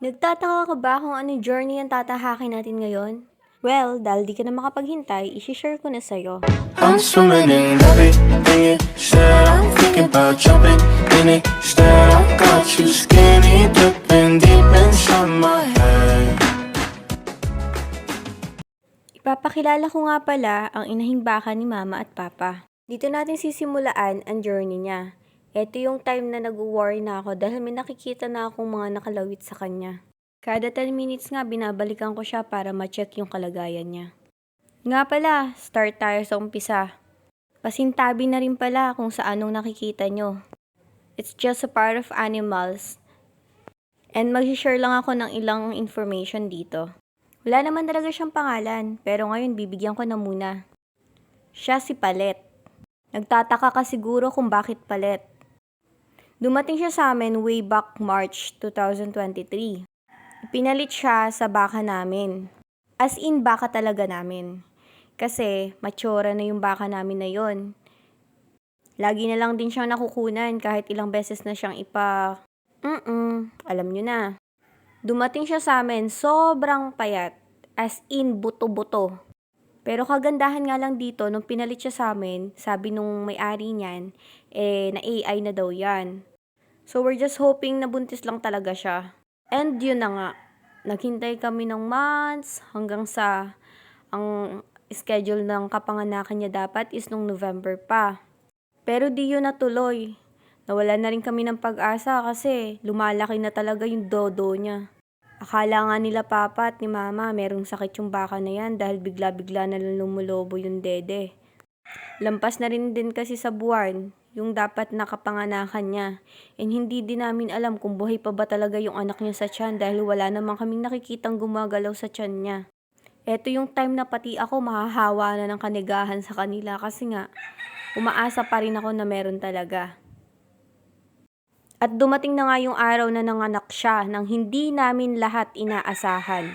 Nagtataka ka ba kung anong journey ang tatahakin natin ngayon? Well, dahil di ka na makapaghintay, isi-share ko na sa'yo. I'm swimming in everything you said. I'm thinking about jumping in it. Instead, I got you skinny dipping deep inside my head. Ipapakilala ko nga pala ang inahing baka ni Mama at Papa. Dito natin sisimulaan ang journey niya. Ito yung time na nag-worry na ako dahil may nakikita na akong mga nakalawit sa kanya. Kada 10 minutes nga binabalikan ko siya para ma-check yung kalagayan niya. Nga pala, start tayo sa umpisa. Pasintabi na rin pala kung sa anong nakikita nyo. It's just a part of animals. And mag-share lang ako ng ilang information dito. Wala naman talaga siyang pangalan, pero ngayon bibigyan ko na muna. Siya si Palet. Nagtataka ka siguro kung bakit Palet. Dumating siya sa amin way back March 2023. Pinalit siya sa baka namin. As in, baka talaga namin. Kasi, mature na yung baka namin na yon. Lagi na lang din siyang nakukunan kahit ilang beses na siyang alam nyo na. Dumating siya sa amin, sobrang payat. As in, buto-buto. Pero kagandahan nga lang dito, nung pinalit siya sa amin, sabi nung may-ari niyan, na AI na daw yan. So, we're just hoping na buntis lang talaga siya. And yun na nga, naghintay kami ng months hanggang sa ang schedule ng kapanganakan niya dapat is nung November pa. Pero di yun natuloy. Nawala na rin kami ng pag-asa kasi lumalaki na talaga yung dodo niya. Akala nga nila Papa at ni Mama merong sakit yung baka na yan dahil bigla-bigla na lang lumulobo yung dede. Lampas na rin din kasi sa buwan yung dapat nakapanganakan niya. And hindi din namin alam kung buhay pa ba talaga yung anak niya sa tiyan dahil wala naman kaming nakikitang gumagalaw sa tiyan niya. Eto yung time na pati ako mahahawa na ng kanigahan sa kanila kasi nga umaasa pa rin ako na meron talaga. At dumating na nga yung araw na nanganak siya nang hindi namin lahat inaasahan.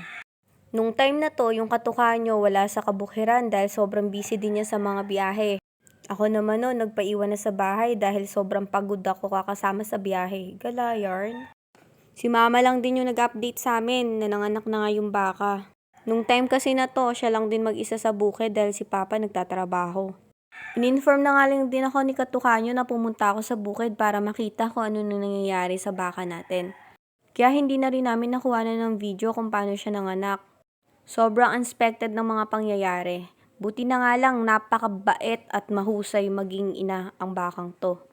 Nung time na to, yung katuka nyo wala sa kabukiran dahil sobrang busy din niya sa mga biyahe. Ako naman no, nagpaiwan na sa bahay dahil sobrang pagod ako kakasama sa biyahe. Gala, yarn. Si Mama lang din yung nag-update sa amin na nanganak na nga yung baka. Nung time kasi na to, siya lang din mag-isa sa bukid dahil si Papa nagtatrabaho. In-inform na nga lang din ako ni Katukanyo na pumunta ako sa bukid para makita kung ano nang nangyayari sa baka natin. Kaya hindi na rin namin nakuha na ng video kung paano siya nanganak. Sobrang unexpected ng mga pangyayari. Buti na nga lang napakabait at mahusay maging ina ang bakang to.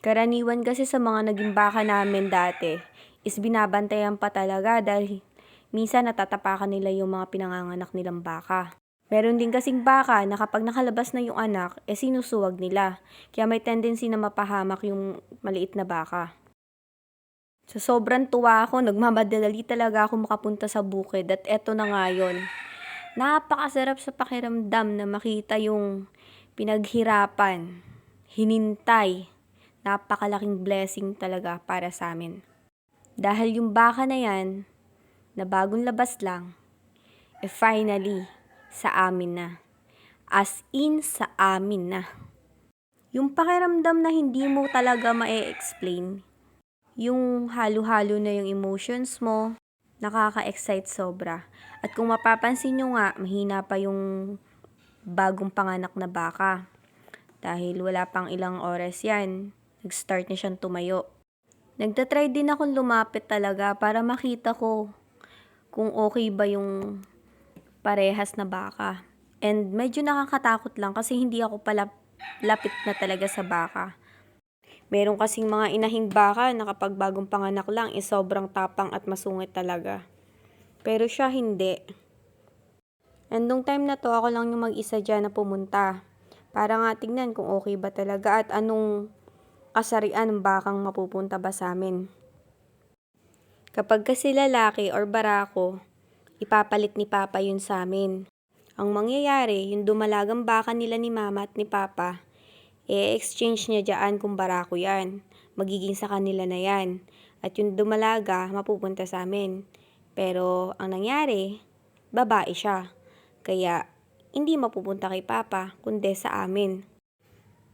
Karaniwan kasi sa mga naging baka namin dati is binabantayan pa talaga dahil minsan natatapakan nila yung mga pinanganganak nilang baka. Meron din kasing baka na kapag nakalabas na yung anak, sinusuwag nila. Kaya may tendency na mapahamak yung maliit na baka. So sobrang tuwa ako, nagmamadali talaga ako makapunta sa bukid at eto na nga yun. Napakasarap sa pakiramdam na makita yung pinaghirapan, hinintay, napakalaking blessing talaga para sa amin. Dahil yung baka na yan, na bagong labas lang, finally, sa amin na. As in, sa amin na. Yung pakiramdam na hindi mo talaga ma-explain, yung halo-halo na yung emotions mo, nakaka-excite sobra. At kung mapapansin nyo nga, mahina pa yung bagong panganak na baka. Dahil wala pang ilang oras yan, nag-start na siyang tumayo. Nagtatry din akong lumapit talaga para makita ko kung okay ba yung parehas na baka. And medyo nakakatakot lang kasi hindi ako pala lapit na talaga sa baka. Meron kasing mga inahing baka na kapag bagong panganak lang sobrang tapang at masungit talaga. Pero siya hindi. And nung time na to, ako lang yung mag-isa dyan na pumunta. Para nga tignan kung okay ba talaga at anong kasarian ng bakang mapupunta ba sa amin. Kapag kasi lalaki or barako, ipapalit ni Papa yun sa amin. Ang mangyayari, yung dumalagang baka nila ni Mama at ni Papa, exchange niya dyan kung barako yan. Magiging sa kanila na yan. At yung dumalaga, mapupunta sa amin. Pero ang nangyari, babae siya. Kaya hindi mapupunta kay Papa, kundi sa amin.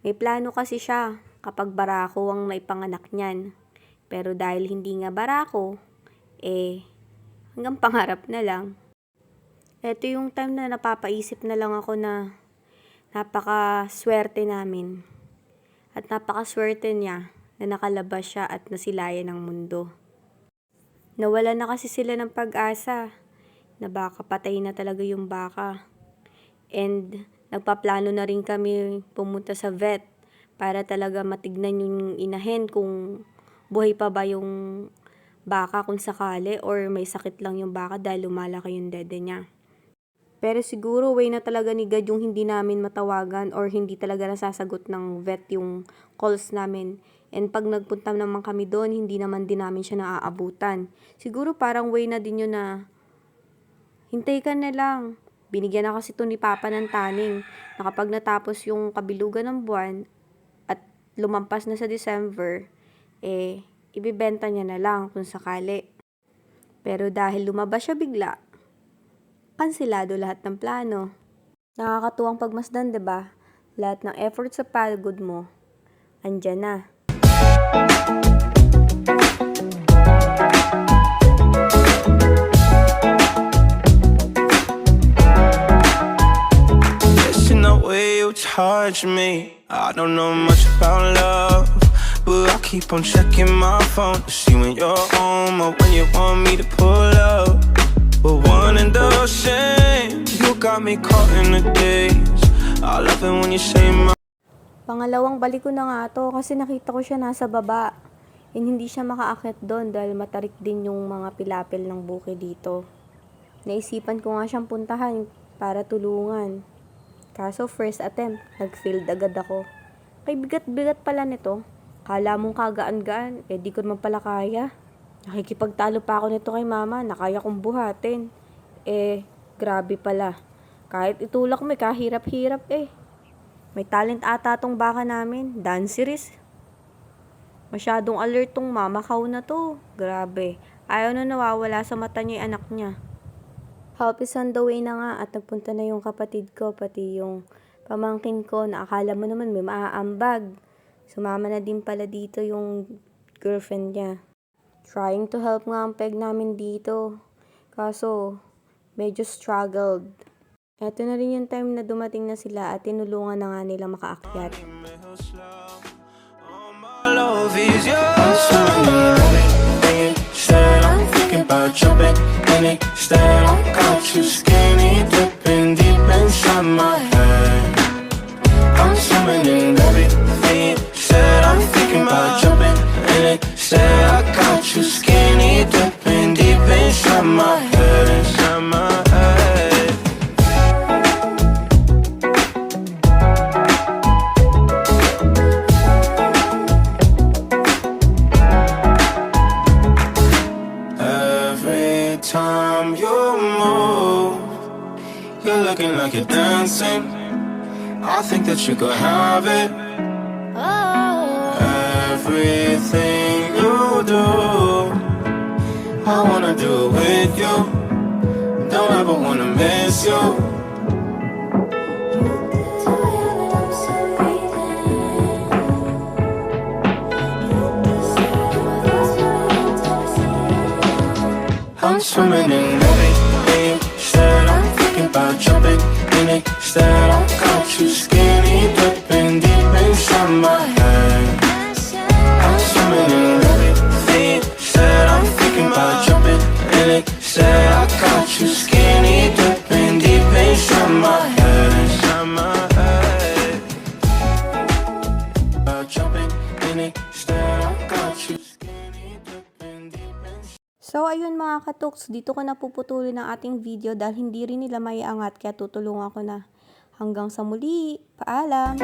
May plano kasi siya kapag barako ang naipanganak niyan. Pero dahil hindi nga barako, hanggang pangarap na lang. Ito yung time na napapaisip na lang ako na napakaswerte namin. At napakaswerte niya na nakalabas siya at nasilayan ng mundo. Nawala na kasi sila ng pag-asa na baka patay na talaga yung baka. And nagpaplano na rin kami pumunta sa vet para talaga matignan yung inahin kung buhay pa ba yung baka kung sakali or may sakit lang yung baka dahil lumalaki yung dede niya. Pero siguro way na talaga ni God yung hindi namin matawagan or hindi talaga nasasagot ng vet yung calls namin. And pag nagpunta naman kami doon, hindi naman din namin siya naaabutan. Siguro parang way na din yun na hintay ka na lang. Binigyan na kasi to ni Papa ng taning na kapag natapos yung kabilugan ng buwan at lumampas na sa December, ibibenta niya na lang kung sakali. Pero dahil lumabas siya bigla, kansilado lahat ng plano. Nakakatuwang pagmasdan, 'di ba? Lahat ng effort sa pagod mo, andyan na. Listen the way you touch me. I don't know much about love, but I keep on checking my phone to see when you're home or when you want me to pull up. We're one and the same. You got me caught in the days. I love it when you say my. Pangalawang balik ko na nga to kasi nakita ko siya nasa baba. And hindi siya makaakyat doon dahil matarik din yung mga pilapil ng bukid dito. Naisipan ko nga siyang puntahan para tulungan. Kaso first attempt, nag-failed agad ako. Kay bigat-bigat pala nito. Kala mong kagaan-gaan, di ko naman pala kaya. Nakikipagtalo pa ako nito kay mama, nakaya kong buhatin. Grabe pala. Kahit itulak mo, kahirap-hirap May talent ata tong baka namin, dancerist. Masyadong alert tong mamakaw na to. Grabe. Ayaw na nawawala sa mata niya yung anak niya. Help is on the way na nga at nagpunta na yung kapatid ko, pati yung pamangkin ko na akala mo naman may maaambag. Sumama na din pala dito yung girlfriend niya. Trying to help nga ang peg namin dito. Kaso, medyo struggled. Eto na rin yung time na dumating na sila at tinulungan na nga nila makaakyat. Love is yours. I'm thinking about jumping in it. Instead, I got you skinny dipping deep inside my head. I'm swimming in everything. Said I'm thinking about jumping in it. Said I got you skinny dipping deep inside my head. Inside my head. Every time you move, you're looking like you're dancing. I think that you could have it. Everything you do, I wanna do it with you. Don't ever wanna miss you. I'm swimming in everything. Said I'm thinking about jumping in it. Said I got you skinny dipping deep inside my head. I'm swimming in everything. Said I'm thinking about jumping in it. Said I got you skinny dipping deep inside my head. Inside my head. About jumping in it. Said I got you skinny dipping deep inside. So ayun mga katuks, dito ko na puputulin ang ating video dahil hindi rin nila maiangat kaya tutulungan ko na. Hanggang sa muli, paalam!